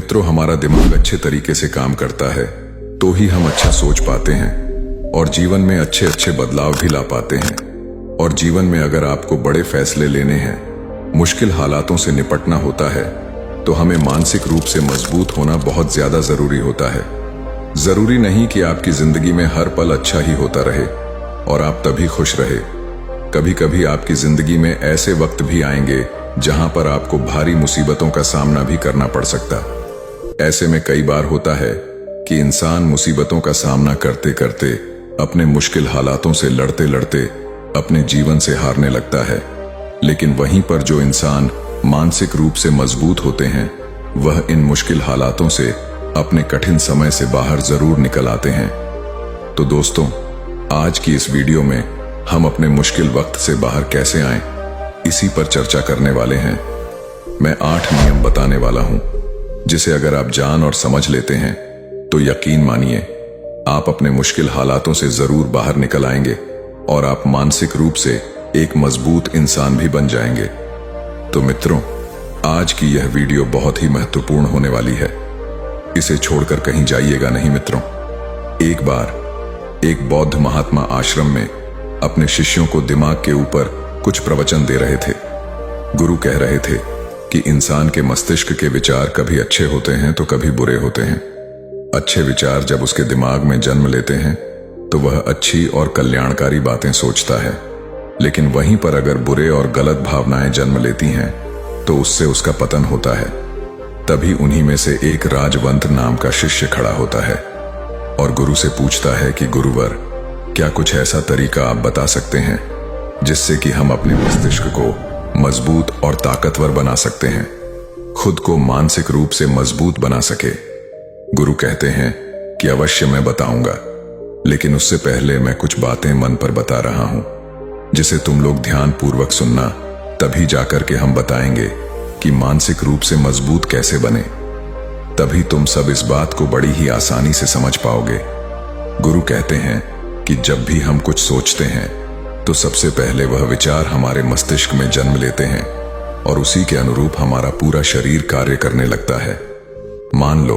मित्रों, हमारा दिमाग अच्छे तरीके से काम करता है तो ही हम अच्छा सोच पाते हैं और जीवन में अच्छे अच्छे बदलाव भी ला पाते हैं। और जीवन में अगर आपको बड़े फैसले लेने हैं, मुश्किल हालातों से निपटना होता है, तो हमें मानसिक रूप से मजबूत होना बहुत ज्यादा जरूरी होता है। जरूरी नहीं कि आपकी जिंदगी में हर पल अच्छा ही होता रहे और आप तभी खुश रहे। कभी कभी आपकी जिंदगी में ऐसे वक्त भी आएंगे जहां पर आपको भारी मुसीबतों का सामना भी करना पड़ सकता। ऐसे में कई बार होता है कि इंसान मुसीबतों का सामना करते करते, अपने मुश्किल हालातों से लड़ते लड़ते अपने जीवन से हारने लगता है। लेकिन वहीं पर जो इंसान मानसिक रूप से मजबूत होते हैं, वह इन मुश्किल हालातों से अपने कठिन समय से बाहर जरूर निकल आते हैं। तो दोस्तों, आज की इस वीडियो में हम अपने मुश्किल वक्त से बाहर कैसे आएं, इसी पर चर्चा करने वाले हैं। मैं 8 नियम बताने वाला हूं, जिसे अगर आप जान और समझ लेते हैं तो यकीन मानिए आप अपने मुश्किल हालातों से जरूर बाहर निकल आएंगे और आप मानसिक रूप से एक मजबूत इंसान भी बन जाएंगे। तो मित्रों, आज की यह वीडियो बहुत ही महत्वपूर्ण होने वाली है। इसे छोड़कर कहीं जाइएगा नहीं मित्रों। एक बार एक बौद्ध महात्मा आश्रम में अपने शिष्यों को दिमाग के ऊपर कुछ प्रवचन दे रहे थे। गुरु कह रहे थे कि इंसान के मस्तिष्क के विचार कभी अच्छे होते हैं तो कभी बुरे होते हैं। अच्छे विचार जब उसके दिमाग में जन्म लेते हैं तो वह अच्छी और कल्याणकारी बातें सोचता है, लेकिन वहीं पर अगर बुरे और गलत भावनाएं जन्म लेती हैं तो उससे उसका पतन होता है। तभी उन्हीं में से एक राजवंत नाम का शिष्य खड़ा होता है और गुरु से पूछता है कि गुरुवर, क्या कुछ ऐसा तरीका आप बता सकते हैं जिससे कि हम अपने मस्तिष्क को मजबूत और ताकतवर बना सकते हैं, खुद को मानसिक रूप से मजबूत बना सके। गुरु कहते हैं कि अवश्य मैं बताऊंगा, लेकिन उससे पहले मैं कुछ बातें मन पर बता रहा हूं, जिसे तुम लोग ध्यान पूर्वक सुनना। तभी जाकर के हम बताएंगे कि मानसिक रूप से मजबूत कैसे बने। तभी तुम सब इस बात को बड़ी ही आसानी से समझ पाओगे। गुरु कहते हैं कि जब भी हम कुछ सोचते हैं तो सबसे पहले वह विचार हमारे मस्तिष्क में जन्म लेते हैं और उसी के अनुरूप हमारा पूरा शरीर कार्य करने लगता है। मान लो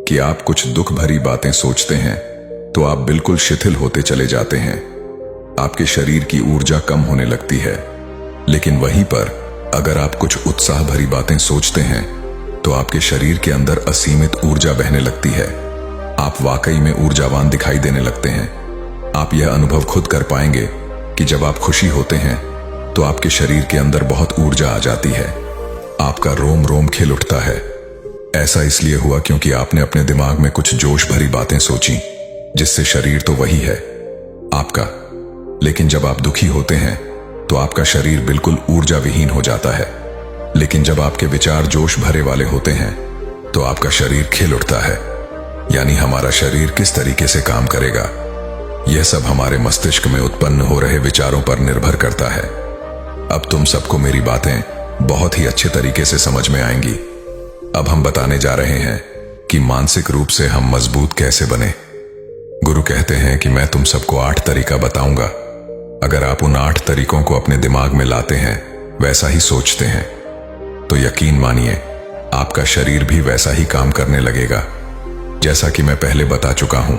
कि आप कुछ दुख भरी बातें सोचते हैं तो आप बिल्कुल शिथिल होते चले जाते हैं। आपके शरीर की ऊर्जा कम होने लगती है। लेकिन वहीं पर अगर आप कुछ उत्साह भरी बातें सोचते हैं तो आपके शरीर के अंदर असीमित ऊर्जा बहने लगती है। आप वाकई में ऊर्जावान दिखाई देने लगते हैं। आप यह अनुभव खुद कर पाएंगे कि जब आप खुशी होते हैं तो आपके शरीर के अंदर बहुत ऊर्जा आ जाती है। आपका रोम रोम खिल उठता है। ऐसा इसलिए हुआ क्योंकि आपने अपने दिमाग में कुछ जोश भरी बातें सोची, जिससे शरीर तो वही है आपका, लेकिन जब आप दुखी होते हैं तो आपका शरीर बिल्कुल ऊर्जा विहीन हो जाता है। लेकिन जब आपके विचार जोश भरे वाले होते हैं तो आपका शरीर खिल उठता है। यानी हमारा शरीर किस तरीके से काम करेगा, यह सब हमारे मस्तिष्क में उत्पन्न हो रहे विचारों पर निर्भर करता है। अब तुम सबको मेरी बातें बहुत ही अच्छे तरीके से समझ में आएंगी। अब हम बताने जा रहे हैं कि मानसिक रूप से हम मजबूत कैसे बने। गुरु कहते हैं कि मैं तुम सबको 8 तरीका बताऊंगा। अगर आप उन 8 तरीकों को अपने दिमाग में लाते हैं, वैसा ही सोचते हैं, तो यकीन मानिए आपका शरीर भी वैसा ही काम करने लगेगा। जैसा कि मैं पहले बता चुका हूं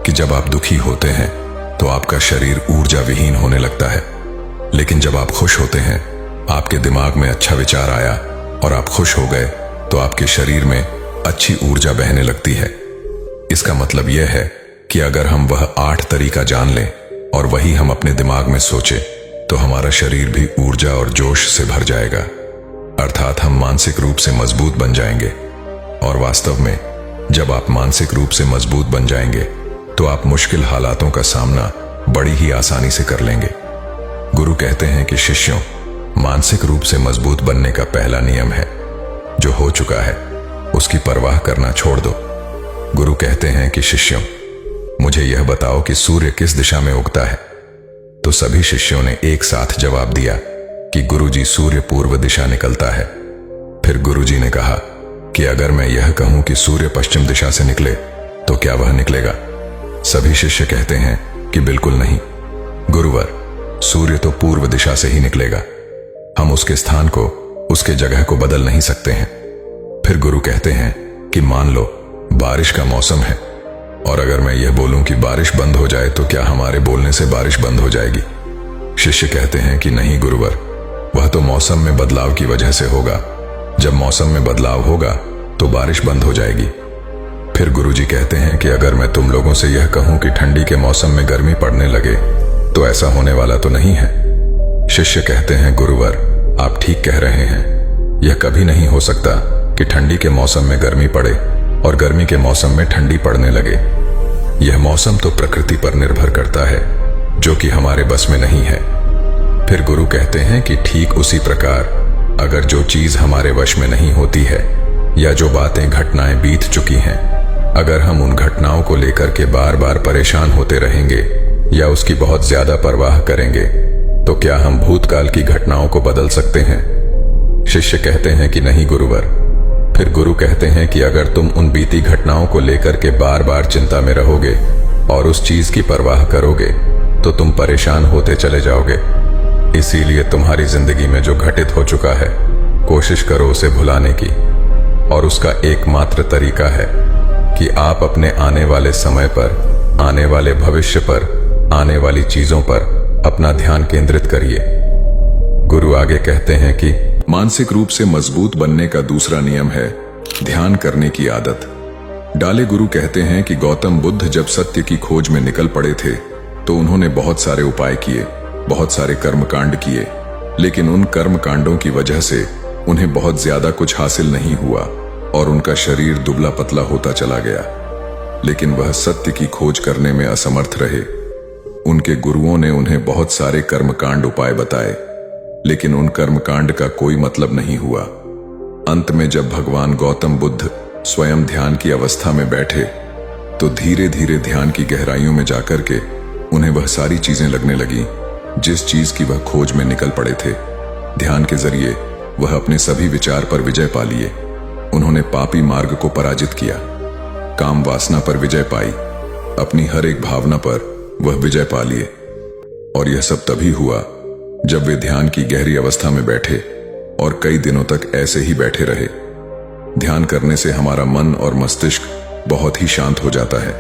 कि जब आप दुखी होते हैं तो आपका शरीर ऊर्जा विहीन होने लगता है। लेकिन जब आप खुश होते हैं, आपके दिमाग में अच्छा विचार आया और आप खुश हो गए, तो आपके शरीर में अच्छी ऊर्जा बहने लगती है। इसका मतलब यह है कि अगर हम वह 8 तरीका जान लें और वही हम अपने दिमाग में सोचे, तो हमारा शरीर भी ऊर्जा और जोश से भर जाएगा। अर्थात हम मानसिक रूप से मजबूत बन जाएंगे। और वास्तव में जब आप मानसिक रूप से मजबूत बन जाएंगे तो आप मुश्किल हालातों का सामना बड़ी ही आसानी से कर लेंगे। गुरु कहते हैं कि शिष्यों, मानसिक रूप से मजबूत बनने का पहला नियम है, जो हो चुका है उसकी परवाह करना छोड़ दो। गुरु कहते हैं कि शिष्यों, मुझे यह बताओ कि सूर्य किस दिशा में उगता है। तो सभी शिष्यों ने एक साथ जवाब दिया कि गुरुजी, सूर्य पूर्व दिशा निकलता है। फिर गुरुजी ने कहा कि अगर मैं यह कहूं कि सूर्य पश्चिम दिशा से निकले तो क्या वह निकलेगा? सभी शिष्य कहते हैं कि बिल्कुल नहीं गुरुवर, सूर्य तो पूर्व दिशा से ही निकलेगा। हम उसके स्थान को, उसके जगह को बदल नहीं सकते हैं। फिर गुरु कहते हैं कि मान लो बारिश का मौसम है और अगर मैं यह बोलूं कि बारिश बंद हो जाए तो क्या हमारे बोलने से बारिश बंद हो जाएगी? शिष्य कहते हैं कि नहीं गुरुवर, वह तो मौसम में बदलाव की वजह से होगा। जब मौसम में बदलाव होगा तो बारिश बंद हो जाएगी। फिर गुरुजी कहते हैं कि अगर मैं तुम लोगों से यह कहूं कि ठंडी के मौसम में गर्मी पड़ने लगे तो ऐसा होने वाला तो नहीं है। शिष्य कहते हैं गुरुवर, आप ठीक कह रहे हैं। यह कभी नहीं हो सकता कि ठंडी के मौसम में गर्मी पड़े और गर्मी के मौसम में ठंडी पड़ने लगे। यह मौसम तो प्रकृति पर निर्भर करता है, जो कि हमारे बस में नहीं है। फिर गुरु कहते हैं कि ठीक उसी प्रकार अगर जो चीज हमारे वश में नहीं होती है या जो बातें घटनाएं बीत चुकी हैं, अगर हम उन घटनाओं को लेकर के बार बार परेशान होते रहेंगे या उसकी बहुत ज्यादा परवाह करेंगे तो क्या हम भूतकाल की घटनाओं को बदल सकते हैं? शिष्य कहते हैं कि नहीं गुरुवर। फिर गुरु कहते हैं कि अगर तुम उन बीती घटनाओं को लेकर के बार बार चिंता में रहोगे और उस चीज की परवाह करोगे तो तुम परेशान होते चले जाओगे। इसीलिए तुम्हारी जिंदगी में जो घटित हो चुका है, कोशिश करो उसे भुलाने की। और उसका एकमात्र तरीका है कि आप अपने आने वाले समय पर, आने वाले भविष्य पर, आने वाली चीजों पर अपना ध्यान केंद्रित करिए। गुरु आगे कहते हैं कि मानसिक रूप से मजबूत बनने का दूसरा नियम है ध्यान करने की आदत। डाले गुरु कहते हैं कि गौतम बुद्ध जब सत्य की खोज में निकल पड़े थे तो उन्होंने बहुत सारे उपाय किए, बहुत सारे कर्मकांड किए, लेकिन उन कर्मकांडों की वजह से उन्हें बहुत ज्यादा कुछ हासिल नहीं हुआ और उनका शरीर दुबला पतला होता चला गया। लेकिन वह सत्य की खोज करने में असमर्थ रहे। उनके गुरुओं ने उन्हें बहुत सारे कर्मकांड उपाय बताए, लेकिन उन कर्मकांड का कोई मतलब नहीं हुआ। अंत में जब भगवान गौतम बुद्ध स्वयं ध्यान की अवस्था में बैठे तो धीरे धीरे ध्यान की गहराइयों में जाकर के उन्हें वह सारी चीजें लगने लगी जिस चीज की वह खोज में निकल पड़े थे। ध्यान के जरिए वह अपने सभी विचार पर विजय पा लिए। उन्होंने पापी मार्ग को पराजित किया, काम वासना पर विजय पाई, अपनी हर एक भावना पर वह विजय पा लिए। और यह सब तभी हुआ जब वे ध्यान की गहरी अवस्था में बैठे और कई दिनों तक ऐसे ही बैठे रहे। ध्यान करने से हमारा मन और मस्तिष्क बहुत ही शांत हो जाता है,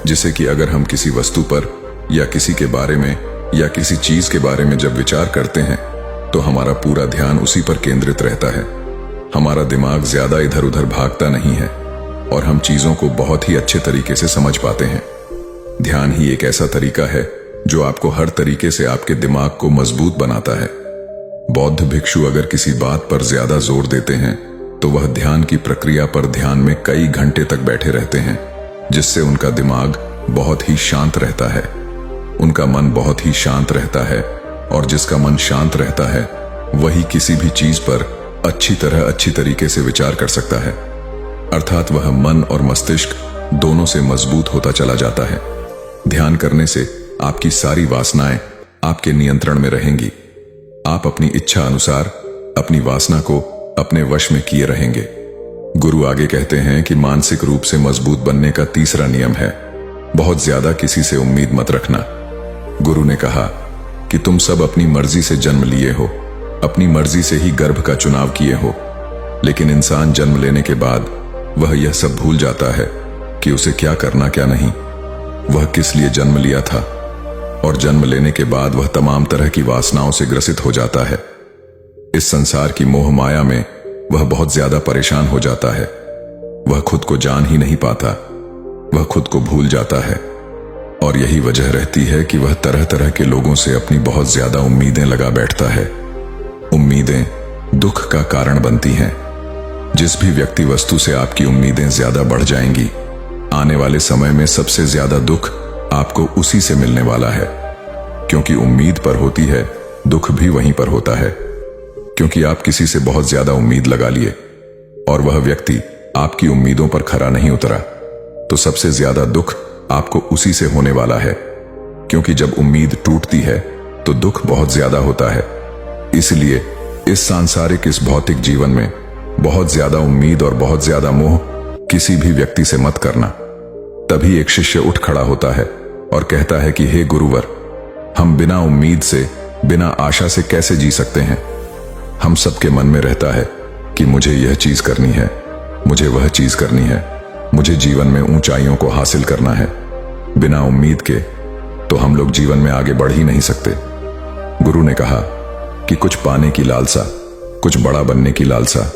जिससे कि अगर हम किसी वस्तु पर या किसी के बारे में या किसी चीज के बारे में जब विचार करते हैं तो हमारा पूरा ध्यान उसी पर केंद्रित रहता है। हमारा दिमाग ज्यादा इधर उधर भागता नहीं है और हम चीजों को बहुत ही अच्छे तरीके से समझ पाते हैं। ध्यान ही एक ऐसा तरीका है जो आपको हर तरीके से आपके दिमाग को मजबूत बनाता है। बौद्ध भिक्षु अगर किसी बात पर ज्यादा जोर देते हैं तो वह ध्यान की प्रक्रिया पर ध्यान में कई घंटे तक बैठे रहते हैं, जिससे उनका दिमाग बहुत ही शांत रहता है। उनका मन बहुत ही शांत रहता है और जिसका मन शांत रहता है वही किसी भी चीज पर अच्छी तरीके से विचार कर सकता है। अर्थात वह मन और मस्तिष्क दोनों से मजबूत होता चला जाता है। ध्यान करने से आपकी सारी वासनाएं आपके नियंत्रण में रहेंगी। आप अपनी इच्छा अनुसार अपनी वासना को अपने वश में किए रहेंगे। गुरु आगे कहते हैं कि मानसिक रूप से मजबूत बनने का तीसरा नियम है बहुत ज्यादा किसी से उम्मीद मत रखना। गुरु ने कहा कि तुम सब अपनी मर्जी से जन्म लिए हो, अपनी मर्जी से ही गर्भ का चुनाव किए हो, लेकिन इंसान जन्म लेने के बाद वह यह सब भूल जाता है कि उसे क्या करना क्या नहीं, वह किस लिए जन्म लिया था। और जन्म लेने के बाद वह तमाम तरह की वासनाओं से ग्रसित हो जाता है। इस संसार की मोह माया में वह बहुत ज्यादा परेशान हो जाता है। वह खुद को जान ही नहीं पाता, वह खुद को भूल जाता है। और यही वजह रहती है कि वह तरह तरह के लोगों से अपनी बहुत ज्यादा उम्मीदें लगा बैठता है। उम्मीदें दुख का कारण बनती हैं। जिस भी व्यक्ति वस्तु से आपकी उम्मीदें ज्यादा बढ़ जाएंगी, आने वाले समय में सबसे ज्यादा दुख आपको उसी से मिलने वाला है। क्योंकि उम्मीद पर होती है, दुख भी वहीं पर होता है। क्योंकि आप किसी से बहुत ज्यादा उम्मीद लगा लिए और वह व्यक्ति आपकी उम्मीदों पर खरा नहीं उतरा, तो सबसे ज्यादा दुख आपको उसी से होने वाला है। क्योंकि जब उम्मीद टूटती है तो दुख बहुत ज्यादा होता है। इसलिए इस सांसारिक, इस भौतिक जीवन में बहुत ज्यादा उम्मीद और बहुत ज्यादा मोह किसी भी व्यक्ति से मत करना। तभी एक शिष्य उठ खड़ा होता है और कहता है कि हे गुरुवर, हम बिना उम्मीद से, बिना आशा से कैसे जी सकते हैं। हम सबके मन में रहता है कि मुझे यह चीज करनी है, मुझे वह चीज करनी है, मुझे जीवन में ऊंचाइयों को हासिल करना है। बिना उम्मीद के तो हम लोग जीवन में आगे बढ़ ही नहीं सकते। गुरु ने कहा कि कुछ पाने की लालसा, कुछ बड़ा बनने की लालसा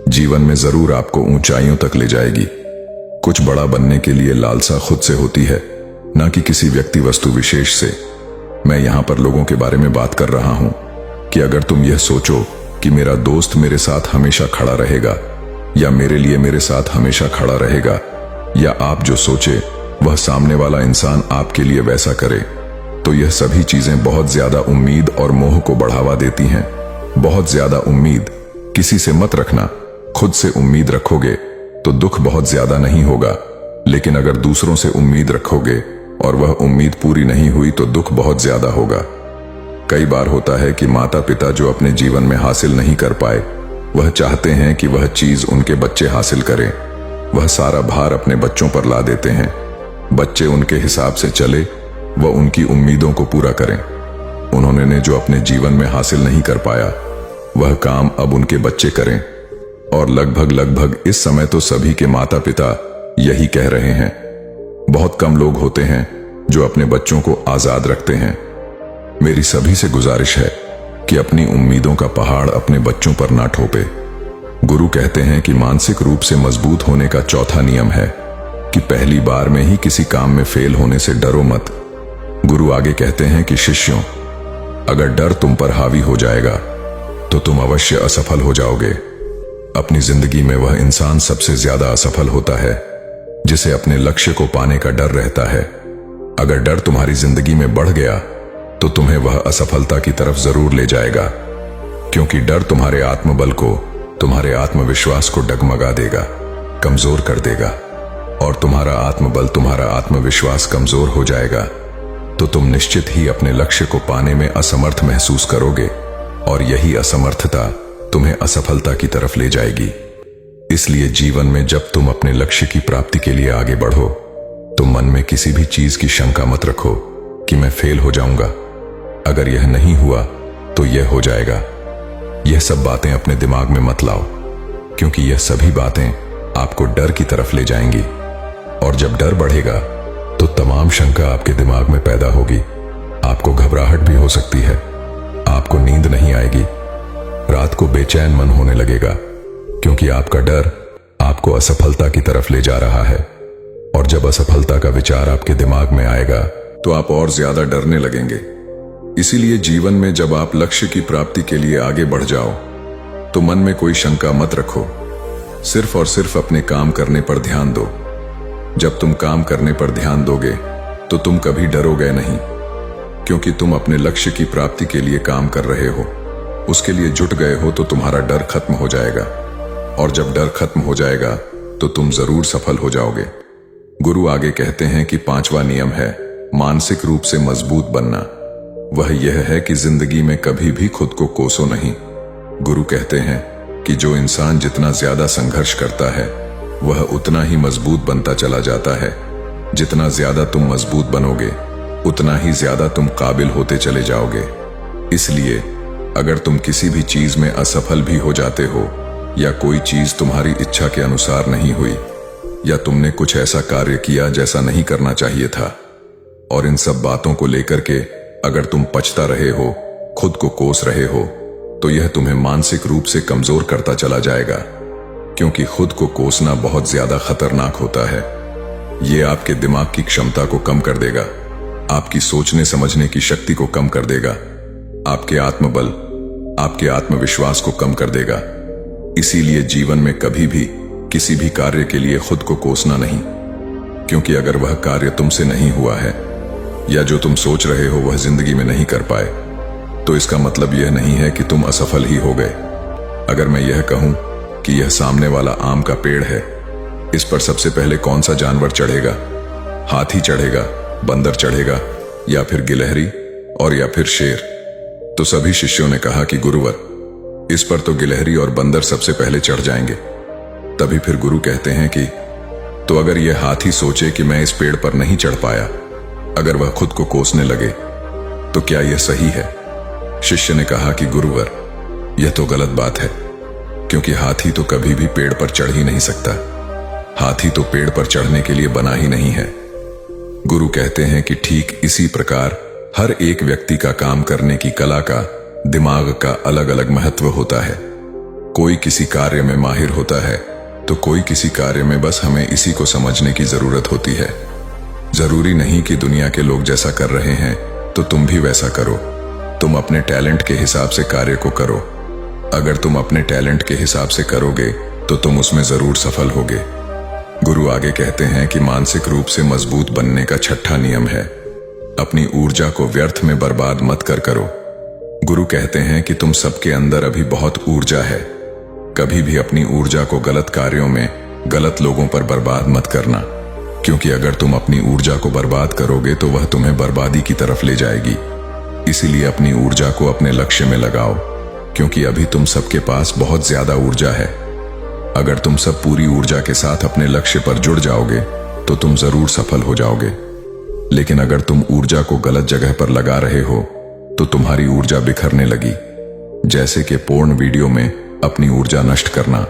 जीवन में जरूर आपको ऊंचाइयों तक ले जाएगी। कुछ बड़ा बनने के लिए लालसा खुद से होती है, ना कि किसी व्यक्ति वस्तु विशेष से। मैं यहां पर लोगों के बारे में बात कर रहा हूं कि अगर तुम यह सोचो कि मेरा दोस्त मेरे साथ हमेशा खड़ा रहेगा, या मेरे लिए मेरे साथ हमेशा खड़ा रहेगा, या आप जो सोचे वह सामने वाला इंसान आपके लिए वैसा करे, तो यह सभी चीजें बहुत ज्यादा उम्मीद और मोह को बढ़ावा देती हैं। बहुत ज्यादा उम्मीद किसी से मत रखना। खुद से उम्मीद रखोगे तो दुख बहुत ज्यादा नहीं होगा, लेकिन अगर दूसरों से उम्मीद रखोगे और वह उम्मीद पूरी नहीं हुई तो दुख बहुत ज्यादा होगा। कई बार होता है कि माता पिता जो अपने जीवन में हासिल नहीं कर पाए, वह चाहते हैं कि वह चीज उनके बच्चे हासिल करें। वह सारा भार अपने बच्चों पर ला देते हैं। बच्चे उनके हिसाब से चले, वह उनकी उम्मीदों को पूरा करें। उन्होंने जो अपने जीवन में हासिल नहीं कर पाया, वह काम अब उनके बच्चे करें। और लगभग इस समय तो सभी के माता पिता यही कह रहे हैं। बहुत कम लोग होते हैं जो अपने बच्चों को आजाद रखते हैं। मेरी सभी से गुजारिश है कि अपनी उम्मीदों का पहाड़ अपने बच्चों पर ना ठोपे। गुरु कहते हैं कि मानसिक रूप से मजबूत होने का चौथा नियम है कि पहली बार में ही किसी काम में फेल होने से डरो मत। गुरु आगे कहते हैं कि शिष्यों, अगर डर तुम पर हावी हो जाएगा तो तुम अवश्य असफल हो जाओगे। अपनी जिंदगी में वह इंसान सबसे ज्यादा असफल होता है जिसे अपने लक्ष्य को पाने का डर रहता है। अगर डर तुम्हारी जिंदगी में बढ़ गया तो तुम्हें वह असफलता की तरफ जरूर ले जाएगा, क्योंकि डर तुम्हारे आत्मबल को, तुम्हारे आत्मविश्वास को डगमगा देगा, कमजोर कर देगा। और तुम्हारा आत्मबल, तुम्हारा आत्मविश्वास कमजोर हो जाएगा तो तुम निश्चित ही अपने लक्ष्य को पाने में असमर्थ महसूस करोगे, और यही असमर्थता तुम्हें असफलता की तरफ ले जाएगी। इसलिए जीवन में जब तुम अपने लक्ष्य की प्राप्ति के लिए आगे बढ़ो तो मन में किसी भी चीज की शंका मत रखो कि मैं फेल हो जाऊंगा। अगर यह नहीं हुआ तो यह हो जाएगा। यह सब बातें अपने दिमाग में मत लाओ, क्योंकि यह सभी बातें आपको डर की तरफ ले जाएंगी। और जब डर बढ़ेगा तो तमाम शंका आपके दिमाग में पैदा होगी। आपको घबराहट भी हो सकती है, आपको नींद नहीं आएगी, रात को बेचैन मन होने लगेगा, क्योंकि आपका डर आपको असफलता की तरफ ले जा रहा है। और जब असफलता का विचार आपके दिमाग में आएगा तो आप और ज्यादा डरने लगेंगे। इसीलिए जीवन में जब आप लक्ष्य की प्राप्ति के लिए आगे बढ़ जाओ तो मन में कोई शंका मत रखो, सिर्फ और सिर्फ अपने काम करने पर ध्यान दो। जब तुम काम करने पर ध्यान दोगे तो तुम कभी डरोगे नहीं, क्योंकि तुम अपने लक्ष्य की प्राप्ति के लिए काम कर रहे हो, उसके लिए जुट गए हो, तो तुम्हारा डर खत्म हो जाएगा। और जब डर खत्म हो जाएगा तो तुम जरूर सफल हो जाओगे। गुरु आगे कहते हैं कि पांचवा नियम है मानसिक रूप से मजबूत बनना। वह यह है कि जिंदगी में कभी भी खुद को कोसो नहीं। गुरु कहते हैं कि जो इंसान जितना ज्यादा संघर्ष करता है वह उतना ही मजबूत बनता चला जाता है। जितना ज्यादा तुम मजबूत बनोगे उतना ही ज्यादा तुम काबिल होते चले जाओगे। इसलिए अगर तुम किसी भी चीज में असफल भी हो जाते हो, या कोई चीज तुम्हारी इच्छा के अनुसार नहीं हुई, या तुमने कुछ ऐसा कार्य किया जैसा नहीं करना चाहिए था, और इन सब बातों को लेकर के अगर तुम पछता रहे हो, खुद को कोस रहे हो, तो यह तुम्हें मानसिक रूप से कमजोर करता चला जाएगा, क्योंकि खुद को कोसना बहुत ज्यादा खतरनाक होता है। यह आपके दिमाग की क्षमता को कम कर देगा, आपकी सोचने समझने की शक्ति को कम कर देगा, आपके आत्मबल, आपके आत्मविश्वास को कम कर देगा। इसीलिए जीवन में कभी भी किसी भी कार्य के लिए खुद को कोसना नहीं, क्योंकि अगर वह कार्य तुमसे नहीं हुआ है, या जो तुम सोच रहे हो वह जिंदगी में नहीं कर पाए, तो इसका मतलब यह नहीं है कि तुम असफल ही हो गए। अगर मैं यह कहूं कि यह सामने वाला आम का पेड़ है, इस पर सबसे पहले कौन सा जानवर चढ़ेगा? हाथी चढ़ेगा, बंदर चढ़ेगा, या फिर गिलहरी, और या फिर शेर? तो सभी शिष्यों ने कहा कि गुरुवर, इस पर तो गिलहरी और बंदर सबसे पहले चढ़ जाएंगे। तभी फिर गुरु कहते हैं कि तो अगर यह हाथी सोचे कि मैं इस पेड़ पर नहीं चढ़ पाया, अगर वह खुद को कोसने लगे, तो क्या यह सही है? शिष्य ने कहा कि गुरुवर, यह तो गलत बात है। क्योंकि हाथी तो कभी भी पेड़ पर चढ़ ही नहीं सकता। हाथी तो पेड़ पर चढ़ने के लिए बना ही नहीं है। गुरु कहते हैं कि ठीक इसी प्रकार हर एक व्यक्ति का काम करने की कला का, दिमाग का अलग अलग महत्व होता है। कोई किसी कार्य में माहिर होता है तो कोई किसी कार्य में बस हमें इसी को समझने की जरूरत होती है। जरूरी नहीं कि दुनिया के लोग जैसा कर रहे हैं तो तुम भी वैसा करो। तुम अपने टैलेंट के हिसाब से कार्य को करो। अगर तुम अपने टैलेंट के हिसाब से करोगे तो तुम उसमें जरूर सफल होगे। गुरु आगे कहते हैं कि मानसिक रूप से मजबूत बनने का छठा नियम है, अपनी ऊर्जा को व्यर्थ में बर्बाद मत करो। गुरु कहते हैं कि तुम सबके अंदर अभी बहुत ऊर्जा है। कभी भी अपनी ऊर्जा को गलत कार्यों में, गलत लोगों पर बर्बाद मत करना, क्योंकि अगर तुम अपनी ऊर्जा को बर्बाद करोगे तो वह तुम्हें बर्बादी की तरफ ले जाएगी। इसीलिए अपनी ऊर्जा को अपने लक्ष्य में लगाओ, क्योंकि अभी तुम सबके पास बहुत ज्यादा ऊर्जा है। अगर तुम सब पूरी ऊर्जा के साथ अपने लक्ष्य पर जुड़ जाओगे तो तुम जरूर सफल हो जाओगे। लेकिन अगर तुम ऊर्जा को गलत जगह पर लगा रहे हो तो तुम्हारी ऊर्जा बिखरने लगी, जैसे कि पोर्न वीडियो में अपनी ऊर्जा नष्ट करना,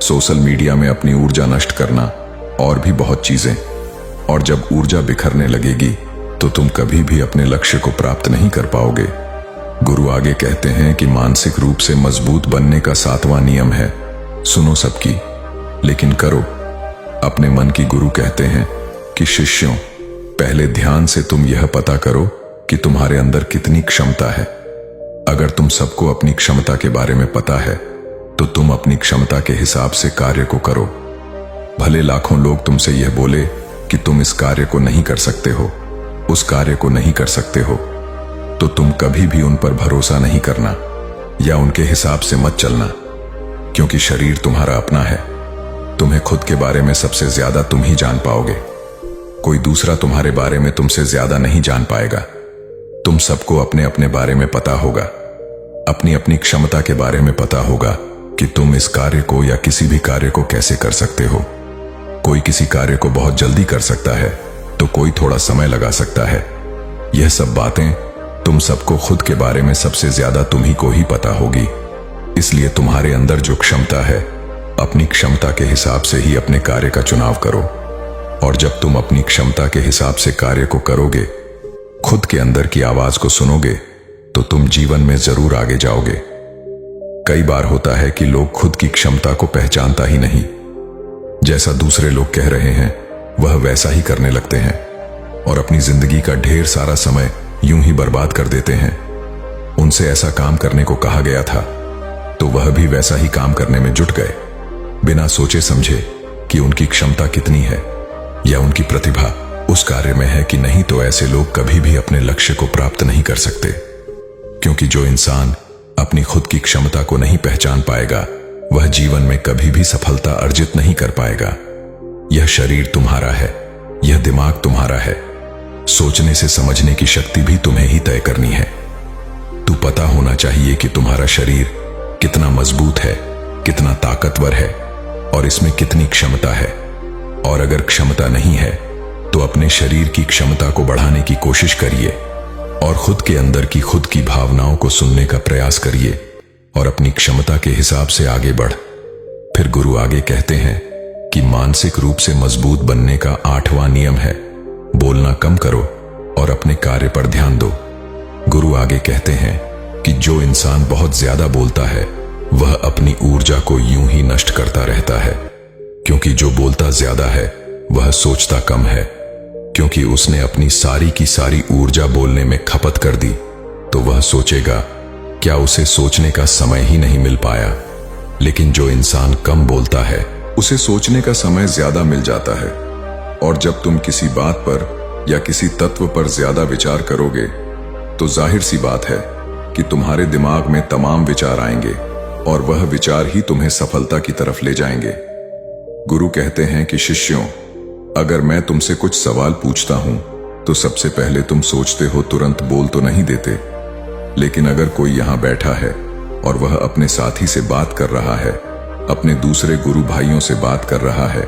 सोशल मीडिया में अपनी ऊर्जा नष्ट करना और भी बहुत चीजें। और जब ऊर्जा बिखरने लगेगी तो तुम कभी भी अपने लक्ष्य को प्राप्त नहीं कर पाओगे। गुरु आगे कहते हैं कि मानसिक रूप से मजबूत बनने का 7वां नियम है, सुनो सबकी लेकिन करो अपने मन की। गुरु कहते हैं कि शिष्यों, पहले ध्यान से तुम यह पता करो कि तुम्हारे अंदर कितनी क्षमता है। अगर तुम सबको अपनी क्षमता के बारे में पता है तो तुम अपनी क्षमता के हिसाब से कार्य को करो। भले लाखों लोग तुमसे यह बोले कि तुम इस कार्य को नहीं कर सकते हो, उस कार्य को नहीं कर सकते हो, तो तुम कभी भी उन पर भरोसा नहीं करना या उनके हिसाब से मत चलना, क्योंकि शरीर तुम्हारा अपना है। तुम्हें खुद के बारे में सबसे ज्यादा तुम ही जान पाओगे। कोई दूसरा तुम्हारे बारे में तुमसे ज्यादा नहीं जान पाएगा। तुम सबको अपने अपने बारे में पता होगा, अपनी अपनी क्षमता के बारे में पता होगा कि तुम इस कार्य को या किसी भी कार्य को कैसे कर सकते हो। कोई किसी कार्य को बहुत जल्दी कर सकता है तो कोई थोड़ा समय लगा सकता है। यह सब बातें तुम सबको खुद के बारे में सबसे ज्यादा तुम ही को ही पता होगी। इसलिए तुम्हारे अंदर जो क्षमता है, अपनी क्षमता के हिसाब से ही अपने कार्य का चुनाव करो। और जब तुम अपनी क्षमता के हिसाब से कार्य को करोगे, खुद के अंदर की आवाज को सुनोगे, तो तुम जीवन में जरूर आगे जाओगे। कई बार होता है कि लोग खुद की क्षमता को पहचानता ही नहीं। जैसा दूसरे लोग कह रहे हैं वह वैसा ही करने लगते हैं और अपनी जिंदगी का ढेर सारा समय यूं ही बर्बाद कर देते हैं। उनसे ऐसा काम करने को कहा गया था तो वह भी वैसा ही काम करने में जुट गए, बिना सोचे समझे कि उनकी क्षमता कितनी है या उनकी प्रतिभा उस कार्य में है कि नहीं। तो ऐसे लोग कभी भी अपने लक्ष्य को प्राप्त नहीं कर सकते, क्योंकि जो इंसान अपनी खुद की क्षमता को नहीं पहचान पाएगा वह जीवन में कभी भी सफलता अर्जित नहीं कर पाएगा। यह शरीर तुम्हारा है, यह दिमाग तुम्हारा है। सोचने से समझने की शक्ति भी तुम्हें ही तय करनी है। तू पता होना चाहिए कि तुम्हारा शरीर कितना मजबूत है, कितना ताकतवर है और इसमें कितनी क्षमता है। और अगर क्षमता नहीं है तो अपने शरीर की क्षमता को बढ़ाने की कोशिश करिए और खुद के अंदर की खुद की भावनाओं को सुनने का प्रयास करिए और अपनी क्षमता के हिसाब से आगे बढ़। फिर गुरु आगे कहते हैं कि मानसिक रूप से मजबूत बनने का 8वां नियम है, बोलना कम करो और अपने कार्य पर ध्यान दो। गुरु आगे कहते हैं कि जो इंसान बहुत ज्यादा बोलता है वह अपनी ऊर्जा को यूं ही नष्ट करता रहता है, क्योंकि जो बोलता ज्यादा है वह सोचता कम है, क्योंकि उसने अपनी सारी की सारी ऊर्जा बोलने में खपत कर दी तो वह सोचेगा क्या उसे सोचने का समय ही नहीं मिल पाया। लेकिन जो इंसान कम बोलता है उसे सोचने का समय ज्यादा मिल जाता है। और जब तुम किसी बात पर या किसी तत्व पर ज्यादा विचार करोगे तो जाहिर सी बात है कि तुम्हारे दिमाग में तमाम विचार आएंगे और वह विचार ही तुम्हें सफलता की तरफ ले जाएंगे। गुरु कहते हैं कि शिष्यों, अगर मैं तुमसे कुछ सवाल पूछता हूं तो सबसे पहले तुम सोचते हो, तुरंत बोल तो नहीं देते। लेकिन अगर कोई यहां बैठा है और वह अपने साथी से बात कर रहा है, अपने दूसरे गुरु भाइयों से बात कर रहा है,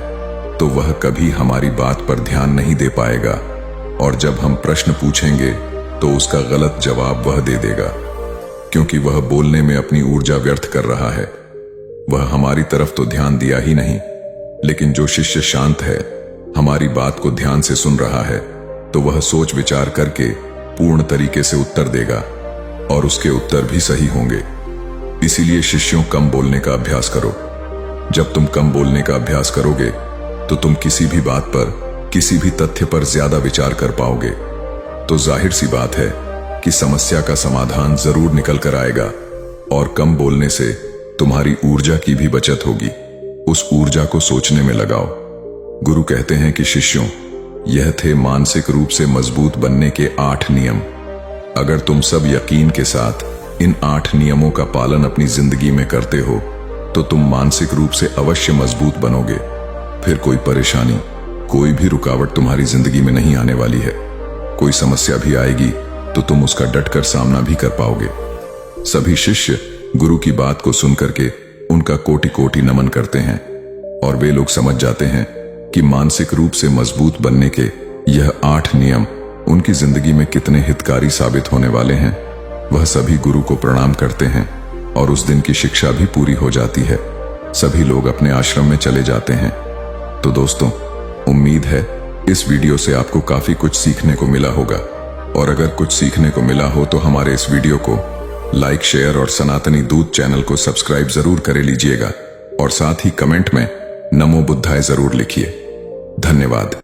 तो वह कभी हमारी बात पर ध्यान नहीं दे पाएगा और जब हम प्रश्न पूछेंगे तो उसका गलत जवाब वह दे देगा, क्योंकि वह बोलने में अपनी ऊर्जा व्यर्थ कर रहा है। वह हमारी तरफ तो ध्यान दिया ही नहीं, लेकिन जो शिष्य शांत है, हमारी बात को ध्यान से सुन रहा है, तो वह सोच विचार करके पूर्ण तरीके से उत्तर देगा और उसके उत्तर भी सही होंगे। इसीलिए शिष्यों, कम बोलने का अभ्यास करो। जब तुम कम बोलने का अभ्यास करोगे तो तुम किसी भी बात पर, किसी भी तथ्य पर ज्यादा विचार कर पाओगे। तो जाहिर सी बात है कि समस्या का समाधान जरूर निकल कर आएगा। और कम बोलने से तुम्हारी ऊर्जा की भी बचत होगी। उस ऊर्जा को सोचने में लगाओ। गुरु कहते हैं कि शिष्यों, यह थे मानसिक रूप से मजबूत बनने के 8 नियम। अगर तुम सब यकीन के साथ इन 8 नियमों का पालन अपनी जिंदगी में करते हो तो तुम मानसिक रूप से अवश्य मजबूत बनोगे। फिर कोई परेशानी, कोई भी रुकावट तुम्हारी जिंदगी में नहीं आने वाली है। कोई समस्या भी आएगी तो तुम उसका डटकर सामना भी कर पाओगे। सभी शिष्य गुरु की बात को सुनकर के उनका कोटि कोटि नमन करते हैं और वे लोग समझ जाते हैं कि मानसिक रूप से मजबूत बनने के यह 8 नियम उनकी जिंदगी में कितने हितकारी साबित होने वाले हैं। वह सभी गुरु को प्रणाम करते हैं और उस दिन की शिक्षा भी पूरी हो जाती है। सभी लोग अपने आश्रम में चले जाते हैं। तो दोस्तों, उम्मीद है इस वीडियो से आपको काफी कुछ सीखने को मिला होगा। और अगर कुछ सीखने को मिला हो तो हमारे इस वीडियो को लाइक, शेयर और सनातनी दूत चैनल को सब्सक्राइब जरूर कर लीजिएगा और साथ ही कमेंट में नमो बुद्धाय जरूर लिखिए। धन्यवाद।